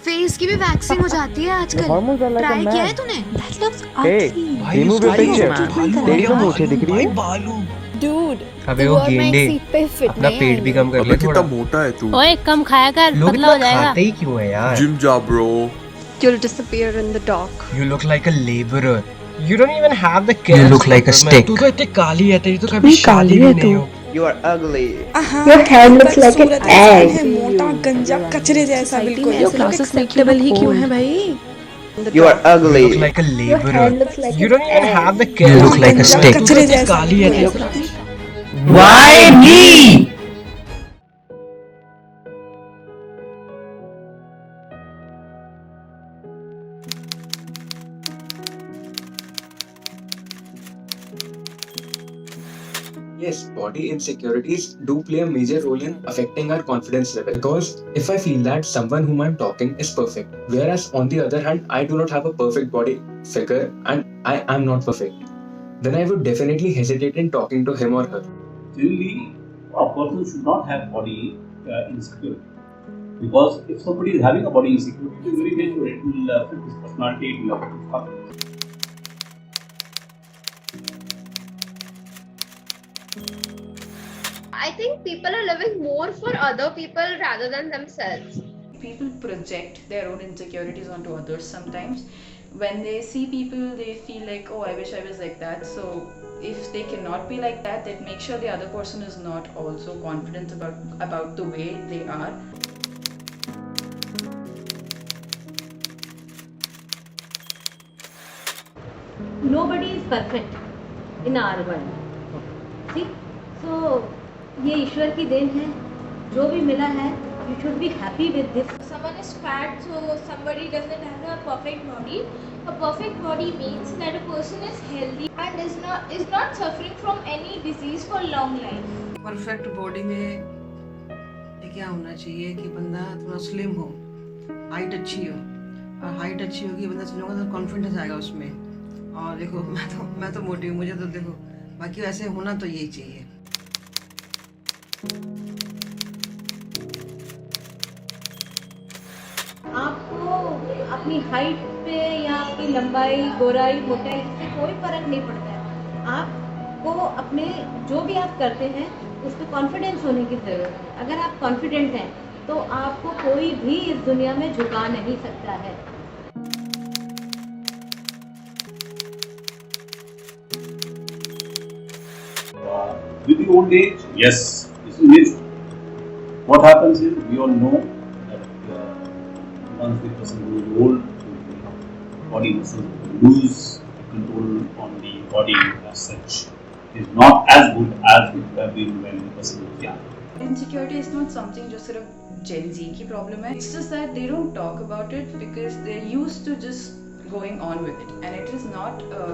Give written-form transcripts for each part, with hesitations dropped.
Face की भी waxing हो जाती है आजकल, ट्राई किया है तूने? That looks Hey, ugly. remove your picture. तेरी तो मूंछें दिख रही है। Dude, अबे तू वो और मैं गेंडे, एक सीट पे फिट अपना नहीं पेट भी आएंगे। कम कर अबे ले कितना थोड़ा। मोटा है तू। ओए कम खाया कर, लोग पतला हो इतना जाएगा। खाते ही क्यों है यार? जिम जा bro. You'll disappear in the dark. You look like a laborer. You don't even have the You look like a stick. तू तो इतनी काली है, तेरी तो कभी शादी भी नहीं हो। You are ugly. Your hair looks like an egg. है मोटा गंजा कचरे जैसा बिल्कुल। ये लोग acceptable ही क्यों है भाई? You are You ugly. look like a Your hair laborer. looks like You an don't even egg. have the You look like a stick. कचरे तू तो जैसा काली है, तेरी बिल्कुल। Why me? Yes, body insecurities do play a major role in affecting our confidence level. Because if I feel that someone whom I'm talking is perfect, whereas on the other hand, I do not have a perfect body figure and I am not perfect, then I would definitely hesitate in talking to him or her. Generally, a person should not have body insecurity. Because if somebody is having a body insecurity, it is very natural. It will affect his personality, it will affect his confidence. I think people are living more for other people rather than themselves. People project their own insecurities onto others sometimes. When they see people, they feel like, oh, I wish I was like that. So if they cannot be like that, then make sure the other person is not also confident about the way they are. Nobody is perfect in our world. See? So ये ईश्वर की then है, जो भी मिला है, you should be happy with this. Someone is fat, so somebody doesn't have a perfect body. A perfect body means that a person is healthy and is not suffering from any disease for long life. Perfect body में ये क्या होना चाहिए कि बंदा थोड़ा slim हो, height अच्छी हो, और हाइट अच्छी होगी बंदा स्लिम होगा तो कॉन्फिडेंस आएगा उसमें। और देखो मैं तो मोटी हूँ, मुझे तो देखो बाकी वैसे होना तो यही चाहिए। आपको अपनी हाइट पे या आपकी लंबाई, गोराई, मोटाई से कोई फर्क नहीं पड़ता है। आपको अपने जो भी आप करते हैं उस पर कॉन्फिडेंस होने की ज़रूरत है। अगर आप कॉन्फिडेंट हैं तो आपको कोई भी इस दुनिया में झुका नहीं सकता है। With the old age, yes, this is it. What happens is, we all know that once the person grows old, the body muscles lose control on the body as such. It is not as good as it would have been when the person was young. Insecurity is not something just sort of Gen Z की problem है. It's just that they don't talk about it because they're used to just going on with it, and it is not a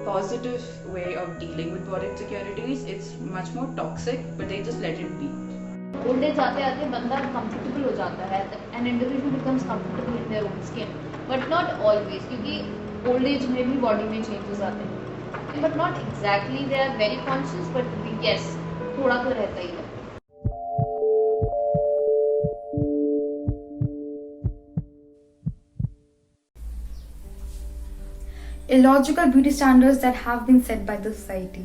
positive way of dealing with body insecurities. It's much more toxic, but they just let it be. Old age आते आते बंदा comfortable हो जाता है, an individual becomes comfortable in their own skin, but not always, क्योंकि old age में भी body में चेंजेस आते हैं, but not exactly they are very conscious, but yes थोड़ा तो रहता ही है। Illogical beauty standards that have been set by the society.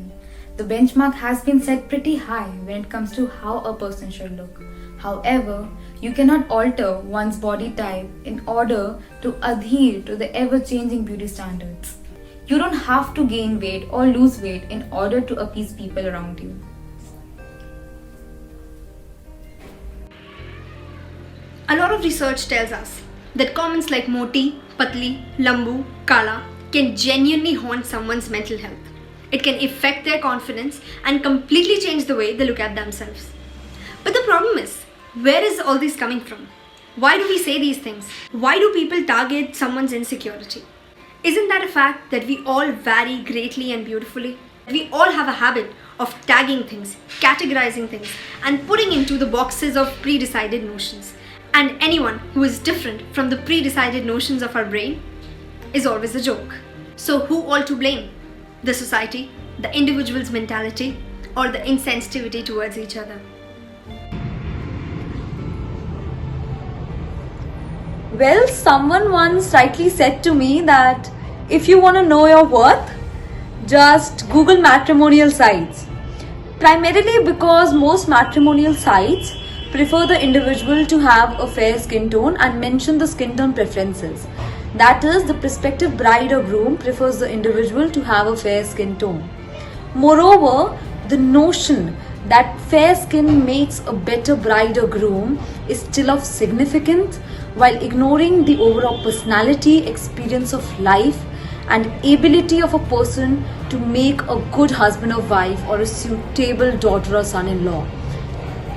The benchmark has been set pretty high when it comes to how a person should look. However, you cannot alter one's body type in order to adhere to the ever-changing beauty standards. You don't have to gain weight or lose weight in order to appease people around you. A lot of research tells us that comments like moti, patli, lambu, kala can genuinely haunt someone's mental health. It can affect their confidence and completely change the way they look at themselves. But the problem is, where is all this coming from? Why do we say these things? Why do people target someone's insecurity? Isn't that a fact that we all vary greatly and beautifully? We all have a habit of tagging things, categorizing things, and putting into the boxes of pre-decided notions. And anyone who is different from the pre-decided notions of our brain is always a joke. So who all to blame? The society, the individual's mentality, or the insensitivity towards each other? Well, someone once rightly said to me that if you want to know your worth, just Google matrimonial sites. Primarily because most matrimonial sites prefer the individual to have a fair skin tone and mention the skin tone preferences. That is, the prospective bride or groom prefers the individual to have a fair skin tone. Moreover, the notion that fair skin makes a better bride or groom is still of significance, while ignoring the overall personality, experience of life, and ability of a person to make a good husband or wife or a suitable daughter or son-in-law.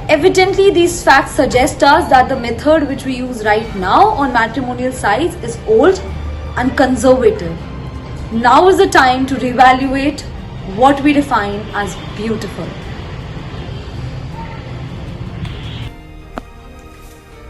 Evidently, these facts suggest us that the method which we use right now on matrimonial sites is old and conservative. Now is the time to reevaluate what we define as beautiful.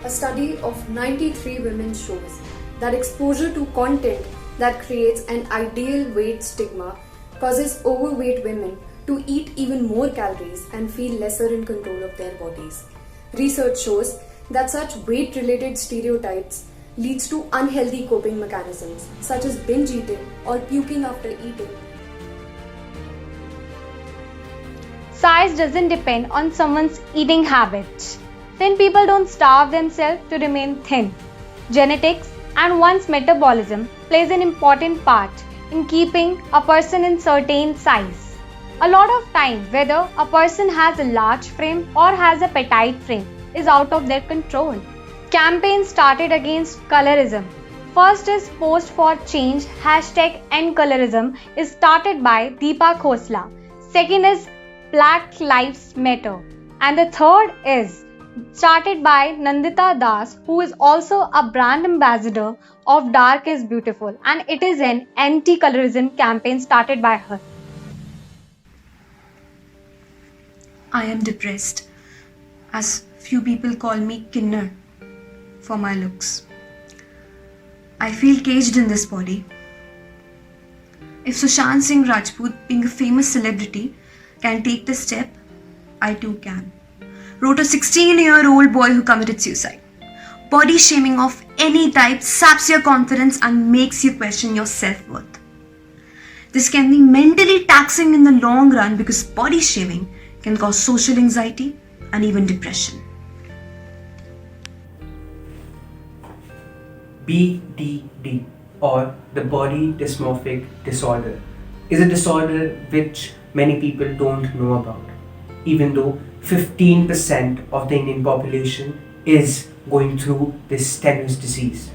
A study of 93 women shows that exposure to content that creates an ideal weight stigma causes overweight women to eat even more calories and feel lesser in control of their bodies. Research shows that such weight-related stereotypes leads to unhealthy coping mechanisms such as binge eating or puking after eating. Size doesn't depend on someone's eating habits. Thin people don't starve themselves to remain thin. Genetics and one's metabolism plays an important part in keeping a person in certain size. A lot of times, whether a person has a large frame or has a petite frame is out of their control. Campaigns started against colorism. First is Post for Change #EndColorism is started by Deepa Khosla. Second is Black Lives Matter. And the third is started by Nandita Das, who is also a brand ambassador of Dark is Beautiful, and it is an anti-colorism campaign started by her. I am depressed, as few people call me Kinnar for my looks. I feel caged in this body. If Sushant Singh Rajput, being a famous celebrity, can take this step, I too can. Wrote a 16-year-old boy who committed suicide. Body shaming of any type saps your confidence and makes you question your self-worth. This can be mentally taxing in the long run because body shaming can cause social anxiety and even depression. BDD, or the body dysmorphic disorder, is a disorder which many people don't know about, even though 15% of the Indian population is going through this tenuous disease.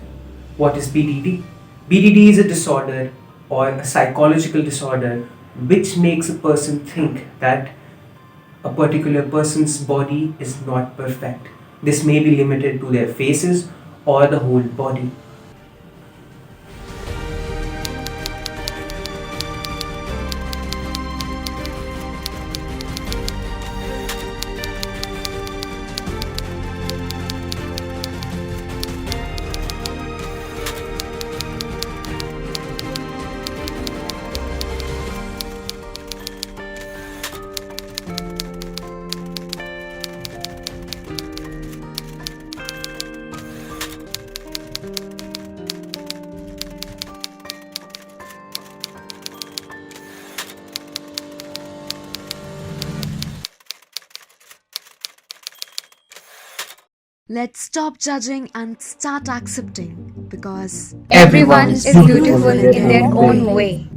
What is BDD? BDD is a disorder or a psychological disorder which makes a person think that a particular person's body is not perfect. This may be limited to their faces or the whole body. Let's stop judging and start accepting, because everyone is beautiful in their own way.